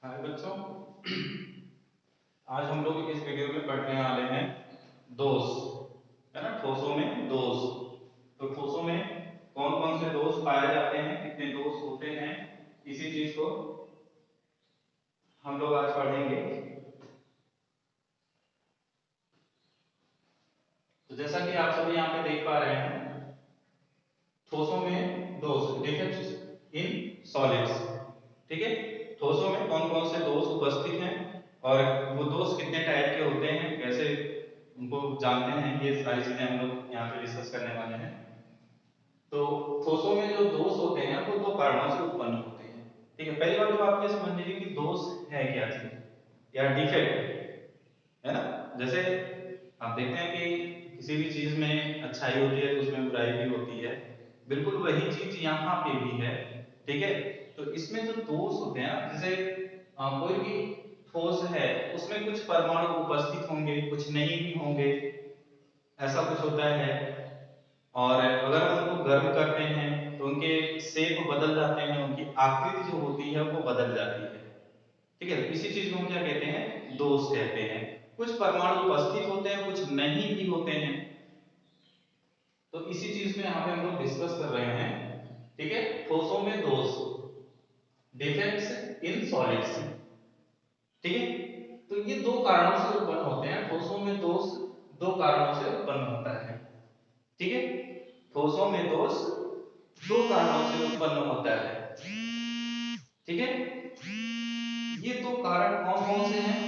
हाय बच्चों। आज हम लोग इस वीडियो में पढ़ने वाले हैं दोष, है ना। ठोसों में दोष। तो ठोसों में कौन कौन से दोष पाए जाते हैं, कितने दोष होते हैं, इसी चीज को हम लोग आज पढ़ेंगे। तो जैसा कि आप सभी यहाँ पे देख पा रहे हैं, ठोसों में दोष, डिफेक्ट्स इन सॉलिड्स। ठीक है, ठोसों में कौन कौन से दोष उपस्थित हैं और वो दोष कितने टाइप के होते हैं, कैसे उनको जानते हैं, ये सारी चीजें हम लोग यहाँ पे डिस्कस करने वाले हैं। तो ठोसों में जो दोष होते हैं वो दो कारणों से उत्पन्न होते हैं। ठीक है, पहली बात तो आप ये समझ लीजिए कि दोष है क्या चीज या डिफेक्ट, है ना। जैसे आप देखते हैं कि किसी भी चीज में अच्छाई होती है तो उसमें बुराई भी होती है, बिल्कुल वही चीज यहाँ पे भी है। ठीक है, तो इसमें जो दोष होते हैं, जैसे कोई भी ठोस है उसमें कुछ परमाणु उपस्थित होंगे, कुछ नहीं भी होंगे, ऐसा कुछ होता है। और अगर हम उनको गर्म करते हैं तो उनके शेप बदल जाते हैं, उनकी आकृति जो होती है वो बदल जाती है। ठीक है, इसी चीज को हम क्या कहते हैं, दोष कहते हैं। कुछ परमाणु उपस्थित होते हैं, कुछ नहीं भी होते हैं। तो इसी चीज में यहाँ पे हम लोग डिस्कस कर रहे हैं। ठीक है, ठोसों में दोष, डिफेक्ट्स इन सॉलिड्स। ठीक है, तो ये दो कारणों से उत्पन्न होते हैं। ठोसों में दोष दो कारणों से उत्पन्न होता है। ठीक है, ठोसों में दोष दो कारणों से उत्पन्न होता है। ठीक है, ये दो कारण कौन कौन से हैं,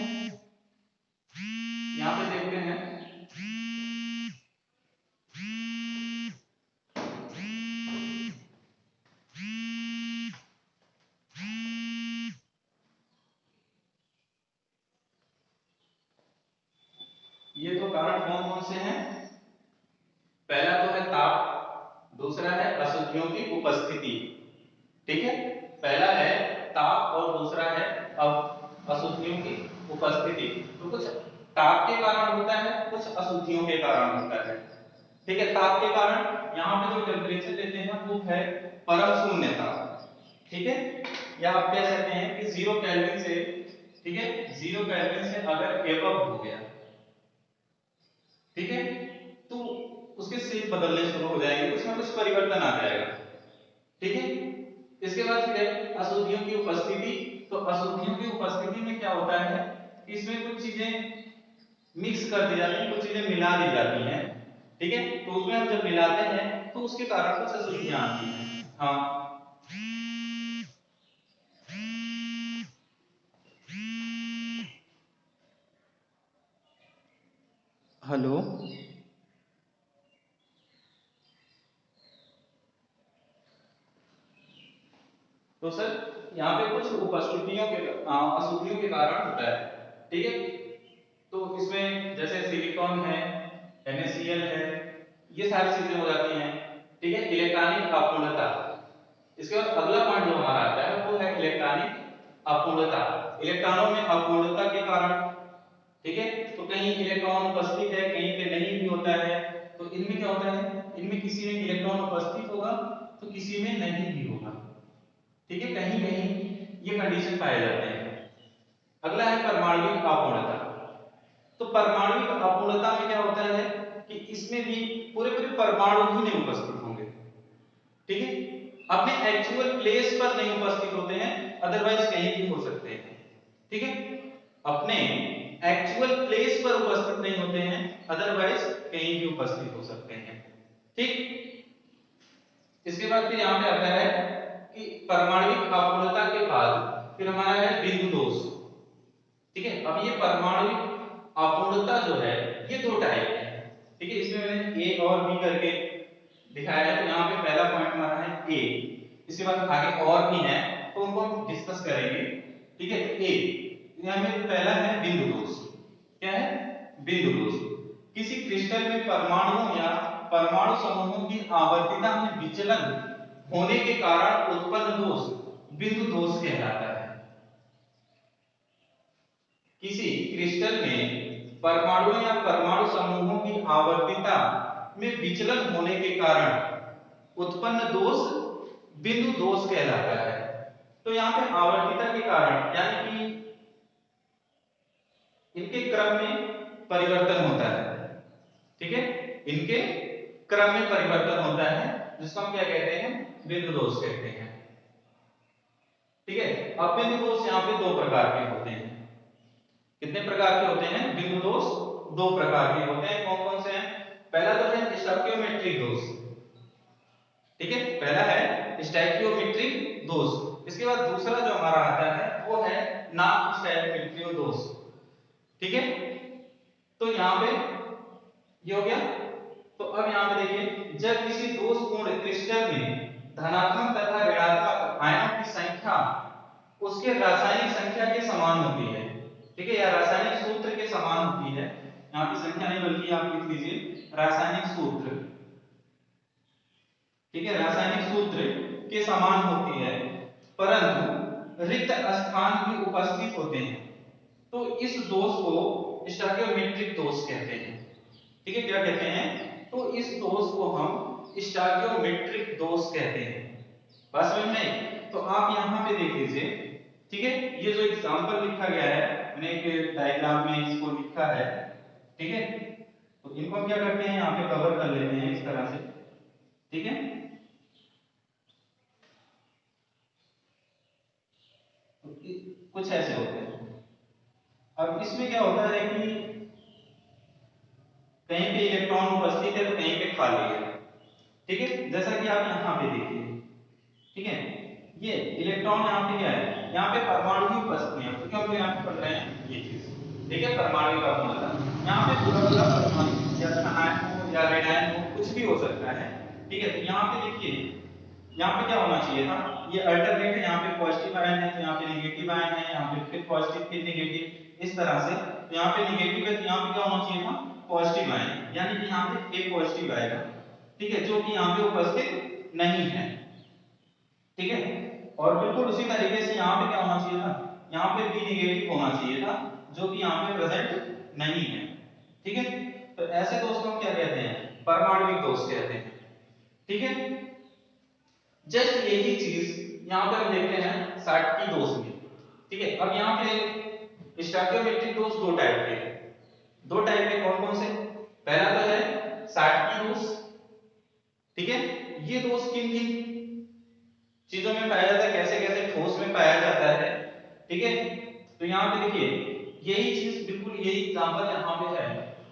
यहाँ पे देखते हैं। ये दो कारण कौन कौन से हैं, पहला तो है ताप, दूसरा है अशुद्धियों की उपस्थिति। ठीक है, पहला है ताप और दूसरा है अशुद्धियों की उपस्थिति। तो कुछ ताप के कारण होता है, कुछ अशुद्धियों के कारण होता है। ठीक है, ताप के कारण यहाँ पे जो टेम्परेचर लेते हैं वो है परम शून्य ताप। ठीक है, या आप कह सकते हैं कि 0 केल्विन से, ठीक है, 0 केल्विन से अगर एबव हो गया, ठीक है, तो उसके शेप बदलने शुरू हो जाएंगे, उसमें कुछ परिवर्तन आ जाएगा। ठीक है, इसके बाद फिर है अशुद्धियों की उपस्थिति। तो अशुद्धियों की उपस्थिति में क्या होता है, इसमें कुछ चीजें मिक्स कर दी जाती हैं, कुछ चीजें मिला दी जाती हैं। ठीक है, तो उसमें हम जब मिलाते हैं तो उसके कारण कुछ अशुद्धियां आती हैं। हाँ, हेलो। तो सर यहाँ पे कुछ उपस्थितियों के अशुद्धियों के कारण होता है। ठीक है, तो इसमें जैसे सिलिकॉन है, NaCl है, ये सारी चीजें हो जाती हैं। ठीक है, इलेक्ट्रॉनिक अपूर्णता। इसके बाद अगला पॉइंट जो हमारा आता है वो है इलेक्ट्रॉनिक अपूर्णता। इलेक्ट्रॉनों में अपूर्णता के कारण, ठीक है, तो कहीं इलेक्ट्रॉन उपस्थित है, कहीं पे नहीं भी होता है। तो इनमें क्या होता है, इनमें किसी में इलेक्ट्रॉन उपस्थित होगा तो किसी में नहीं भी होगा। ठीक है, कहीं कहीं ये कंडीशन पाए जाते हैं। अगला है परमाणविक अपूर्णता। तो परमाणविक अपूर्णता में क्या होता है कि इसमें भी पूरे पूरे परमाणु ही नहीं उपस्थित होंगे। ठीक है, अपने एक्चुअल प्लेस पर नहीं उपस्थित होते हैं, अदरवाइज कहीं भी हो सकते हैं। ठीक है, अपने एक्चुअल प्लेस पर उपस्थित नहीं होते हैं, अदरवाइज कहीं भी उपस्थित हो सकते हैं। ठीक, इसके बाद फिर यहां पे आता है कि परमाणविक अपूर्णता के बाद फिर हमारा है बिंदु दोष। ठीक है, अब ये परमाणविक अपूर्णता जो है ये दो टाइप है। ठीक है, इसमें मैंने ए और बी करके दिखाया है। तो यहाँ पे पहला पॉइंट हमारा है ए, इसके बाद आगे और भी है तो उनको हम डिस्कस करेंगे। ठीक है, ए यहाँ में पहला है बिंदु दोष। क्या है, बिंदु दोष। किसी क्रिस्टल में परमाणुओं या परमाणु समूहों की आवर्तीता में विचलन होने के कारण उत्पन्न दोष बिंदु दोष कहलाता है। किसी क्रिस्टल में परमाणु या परमाणु समूहों की आवर्तीता में विचलन होने के कारण उत्पन्न दोष बिंदु दोष कहलाता है। तो यहाँ पे आवर्तिता के कारण यानी कि इनके क्रम में परिवर्तन होता है, ठीक है, इनके क्रम में परिवर्तन होता है जिसको हम क्या कहते हैं, बिंदु दोष कहते हैं, ठीक है। अब बिंदु दोष यहाँ पे दो प्रकार के होते हैं। कितने प्रकार के होते हैं बिंदु दोष? दो प्रकार के होते हैं। कौन कौन से हैं? पहला तो है स्टोइकियोमेट्रिक दोष, ठीक है, पहला है स्टोइकियोमेट्रिक दोष। इसके बाद दूसरा जो हमारा आता है वो है नॉन स्टोइकियोमेट्रिक दोष, ठीक है। तो यहाँ पे ये हो गया। तो अब यहाँ पे देखिए, जब किसी दोषपूर्ण क्रिस्टल में धनात्मक तथा ऋणात्मक आयनों की संख्या उसके रासायनिक संख्या के समान होती है, ठीक है, या रासायनिक सूत्र के समान होती है, यहाँ की संख्या नहीं बल्कि आप लिख लीजिए रासायनिक सूत्र, ठीक है, रासायनिक सूत्र के समान होती है, परंतु रिक्त स्थान भी उपस्थित होते हैं, तो इस दोष को स्टोइकियोमेट्रिक दोष कहते हैं, ठीक है। क्या कहते हैं? तो इस दोष को हम स्टोइकियोमेट्रिक दोष कहते हैं। बस समझ में? तो आप यहाँ पे देख लीजिए, ठीक है, ये जो एग्जांपल लिखा गया है, मैंने एक डायग्राम में इसको लिखा है, ठीक है। तो इनको हम क्या करते हैं, यहाँ पे कवर कर लेते हैं इस तरह से, ठीक है। तो कुछ ऐसे होते हैं। अब इसमें क्या होता है कि कहीं पे इलेक्ट्रॉन उपस्थित है तो कहीं पे खाली है, ठीक है। जैसा कि आप यहाँ पे देखिए, ठीक है, ये इलेक्ट्रॉन यहाँ पे क्या है, यहाँ पे परमाणु भी उपस्थित है, क्योंकि हम यहाँ पे पढ़ रहे हैं ये चीज, ठीक है, परमाणु का मतलब यहाँ पे पूरा पूरा परमाणु या धनायन हो या ऋणायन हो, कुछ भी हो सकता है, ठीक है। तो यहाँ पे देखिए, यहाँ पे क्या होना चाहिए था, ये अल्टरनेट है, यहाँ पे पॉजिटिव आयन है तो यहाँ पे नेगेटिव आयन है, यहाँ पे फिर पॉजिटिव फिर नेगेटिव, इस तरह से। तो यहाँ पे नेगेटिव है तो यहाँ पे क्या होना चाहिए था, पॉजिटिव आयन, यानी कि यहाँ पे एक पॉजिटिव आएगा, ठीक है, जो कि यहाँ पे उपस्थित नहीं है, ठीक है। और बिल्कुल उसी तरीके से यहाँ पे क्या होना चाहिए था, यहाँ पे भी नेगेटिव होना चाहिए था, जो कि यहाँ पे प्रेजेंट नहीं है, ठीक है। तो ऐसे दोष को हम क्या कहते हैं, परमाणविक दोष कहते हैं, ठीक है। जस्ट यही चीज यहाँ पे हम देखते हैं साटकी दोष में, ठीक है। अब यहाँ पे स्टोइकियोमेट्रिक दोष दो टाइप के हैं, दो टाइप के कौन कौन से? पहला तो है साटकी दोष, ठीक है। ये दोष किन किन चीजों में पाया जाता है, कैसे कैसे ठोस में पाया जाता है, ठीक है। तो यहाँ पे देखिए, यही चीज बिल्कुल यही एग्जांपल यहाँ पे है,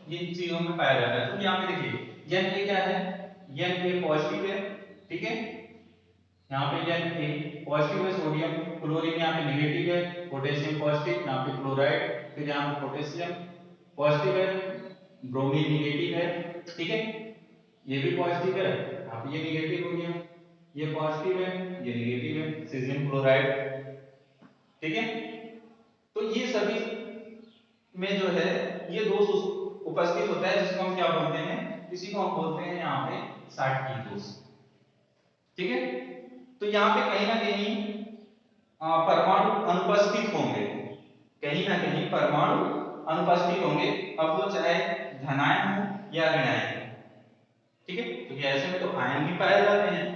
ये चीजों में पाया जाता है। तो यहाँ पे देखिए एन ए क्या है, एन ए पॉजिटिव है, ठीक है, यहाँ पे एन ए पॉजिटिव है, सोडियम क्लोरीन यहाँ पे नेगेटिव है, पोटेशियम पॉजिटिव, यहाँ पे क्लोराइड, फिर यहाँ पे पोटेशियम पॉजिटिव है, ब्रोमीन नेगेटिव है, ठीक है, ये भी पॉजिटिव है, यहाँ पे ये नेगेटिव हो गया, ये पॉजिटिव है, ये नेगेटिव है, सीजियम क्लोराइड, ठीक है। तो ये सभी में जो है ये दोष उपस्थित होता है, जिसको हम क्या बोलते हैं, इसी को हम बोलते हैं यहाँ पे साटकी दोष, ठीक है। तो यहाँ पे कहीं ना कहीं परमाणु अनुपस्थित होंगे, कहीं ना कहीं परमाणु अनुपस्थित होंगे, अब वो चाहे धनायन हो या ऋणायन, ठीक है। क्योंकि ऐसे में तो आयन भी पाए जाते हैं,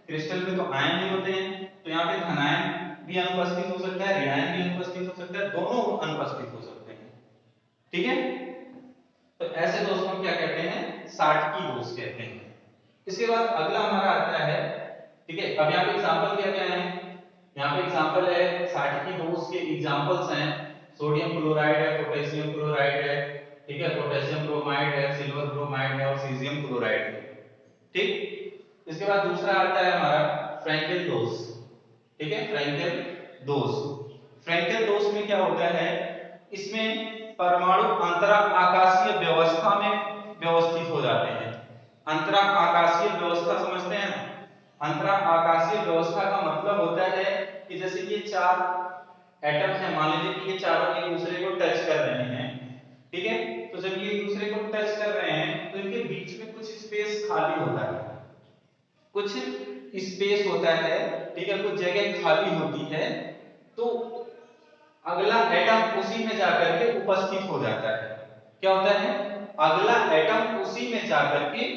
क्रिस्टल में तो आयन भी होते हैं, तो यहाँ पे धनायन भी अनुपस्थित हो सकता है, ऋणायन भी अनुपस्थित हो सकता है, दोनों अनुपस्थित हो सकते हैं, ठीक है। तो ऐसे दोष को हम क्या कहते हैं, साटकी दोष कहते हैं। इसके बाद अगला हमारा आता है, ठीक है। अब यहाँ पे एग्जांपल क्या क्या है, यहाँ पे एग्जांपल है साटकी दोष के एग्जांपल्स हैं, सोडियम क्लोराइड है, पोटेशियम क्लोराइड है, ठीक है, पोटेशियम ब्रोमाइड है, सिल्वर ब्रोमाइड है और सीजियम क्लोराइड है, ठीक। इसके बाद दूसरा आता है हमारा फ्रैंकेल दोष, ठीक है, फ्रैंकेल दोष। फ्रैंकेल दोष में क्या होता है, इसमें परमाणु अंतरा आकाशीय व्यवस्था में व्यवस्थित हो जाते हैं। अंतरा आकाशीय व्यवस्था समझते हैं ना, अंतरा आकाशीय व्यवस्था का मतलब होता है कि जैसे ये चार एटम है, मान लीजिए कि ये चारों एक दूसरे को टच कर रहे हैं, ठीक है। तो जब ये एक दूसरे को टच कर रहे हैं तो इनके बीच में कुछ स्पेस खाली होता है, कुछ स्पेस होता है, ठीक है, कुछ जगह खाली होती है, तो अगला एटम उसी में जाकर के उपस्थित हो जाता है। क्या होता है, अगला एटम उसी में जाकर के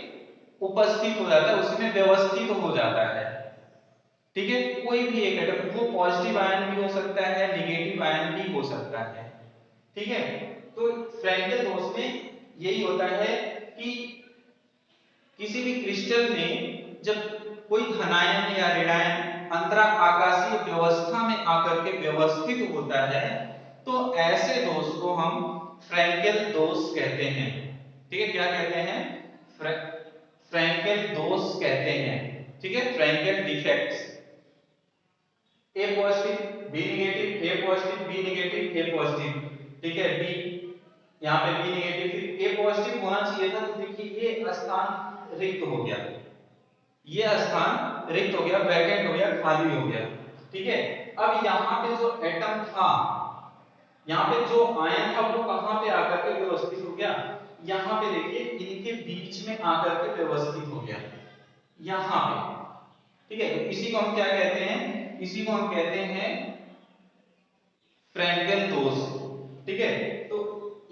उपस्थित हो जाता है, उसी में व्यवस्थित हो जाता है, ठीक है, कोई भी एक एटम, वो पॉजिटिव आयन भी हो सकता है, नेगेटिव आयन भी हो सकता है। ठीक है, तो फ्रैंकल दोष में यही होता है कि किसी भी क्रिस्टल में जब कोई धनायन या ऋणायन अंतरा आकाशीय व्यवस्था में आकर के व्यवस्थित होता है, तो ऐसे दोष को हम फ्रैंकल दोष कहते हैं। ठीक है, क्या कहते हैं? फ्रैंकल दोष कहते हैं। ठीक है, फ्रैंकल डिफेक्ट्स। ए पॉजिटिव बी नेगेटिव, ए पॉजिटिव बी नेगेटिव, ए पॉजिटिव। ठीक है, बी यहाँ पे बी नेगेटिव, फिर ए पॉजिटिव होना चाहिए था, तो देखिए ये स्थान रिक्त हो गया, ये स्थान रिक्त हो गया, वैकेंट हो गया, खाली हो गया। ठीक है, अब यहाँ पे जो एटम था, यहाँ पे जो आयन था, वो कहां पे आकर के व्यवस्थित हो गया? यहाँ पे देखिए, इनके बीच में आकर के व्यवस्थित हो गया, यहाँ पे। ठीक है, तो इसी को हम क्या कहते हैं? इसी को हम कहते हैं फ्रैंकल दोष। ठीक है, तो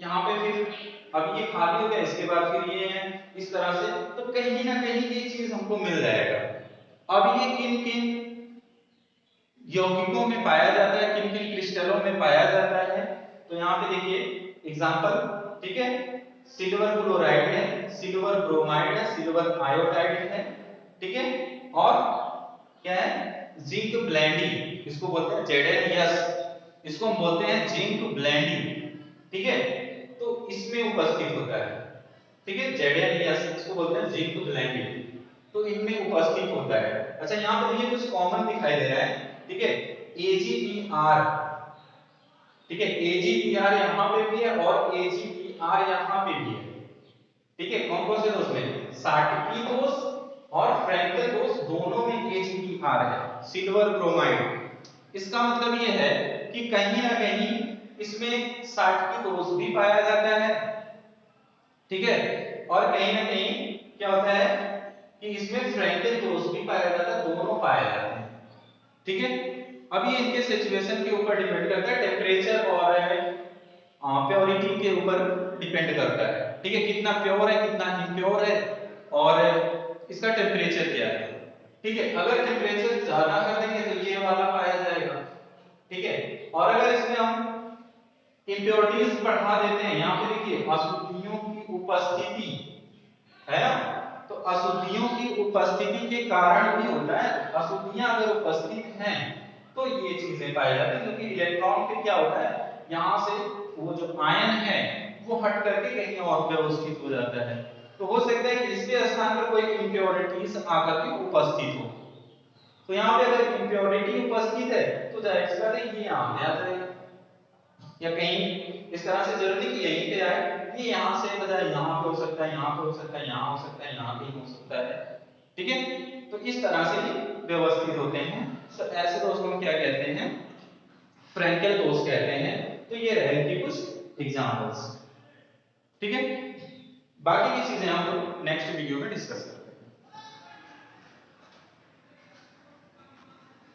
यहाँ पे फिर अब ये खाली हो गया, इसके बाद फिर ये है इस तरह से, तो कहीं ना कहीं ये चीज हमको मिल जाएगा। अब ये किन किन यौगिकों में पाया जाता है, किन किन क्रिस्टलों में पाया जाता है? तो यहाँ पे देखिए एग्जांपल। ठीक है, सिल्वर क्लोराइड है, सिल्वर ब्रोमाइड है, सिल्वर आयोडाइड है। ठीक है, और क्या है? जिंक ब्लेंडिंग, इसको बोलते हैं जेडेनियस, इसको हम बोलते हैं जिंक ब्लेंडिंग। ठीक है, तो इसमें उपस्थित होता है। ठीक है, जेडेनियस इसको बोलते हैं जिंक ब्लेंडिंग, तो इनमें उपस्थित होता है। अच्छा, यहाँ पे देखिए कुछ कॉमन दिखाई दे रहा है। ठीक है, AgBr। ठीक है, AgBr यहाँ पे भी है और AgBr यहाँ पे भी है। ठीक है, कौन कौन से दोष में? साटकी दोष और फ्रैंकल दोष, दोनों में AgBr है, सिल्वर ब्रोमाइड। इसका मतलब ये है कि कहीं ना कहीं इसमें साटकी दोष भी पाया जाता है। ठीक है, और कहीं ना कहीं क्या होता है कि इसमें फ्रैंकल दोष भी पाया जाता है, दोनों पाए जाते हैं। ठीक है, अब ये इनके सिचुएशन के ऊपर डिपेंड करता है, टेम्परेचर और प्योरिटी के ऊपर डिपेंड करता है। ठीक है, कितना प्योर है, कितना इम्प्योर है, और इसका टेम्परेचर क्या है। ठीक है, अगर टेम्परेचर ज्यादा कर देंगे तो ये वाला पाया जाएगा। ठीक है, और अगर इसमें हम इम्प्योरिटीज बढ़ा देते हैं, यहाँ पे देखिए अशुद्धियों की उपस्थिति है ना, तो अशुद्धियों की उपस्थिति के कारण भी होता है। अशुद्धियां अगर उपस्थित हैं तो ये चीजें पाई जाती हैं, क्योंकि इलेक्ट्रॉन फिर क्या होता है, यहाँ से वो जो आयन है वो हट करके कहीं और व्यवस्थित हो जाता है। तो हो सकता है कि इसके स्थान पर कोई इम्प्योरिटीज आकर के उपस्थित हो। तो यहाँ पे अगर इम्प्योरिटी उपस्थित है तो जाहिर सी बात है ये यहाँ पे आ जाएगा, या कहीं इस तरह से जरूरी कि यहीं पे आए, ये यहाँ से बजाय यहाँ पे हो सकता है, यहाँ पे हो सकता है, यहाँ हो सकता है, यहाँ पे हो सकता है। ठीक है, तो इस तरह से ये व्यवस्थित होते हैं। तो ऐसे दोष को हम क्या कहते हैं? फ्रैंकल दोष कहते हैं। तो ये रहे इनके कुछ एग्जांपल्स। ठीक है, बाकी की चीजें हम लोग नेक्स्ट वीडियो में डिस्कस करेंगे।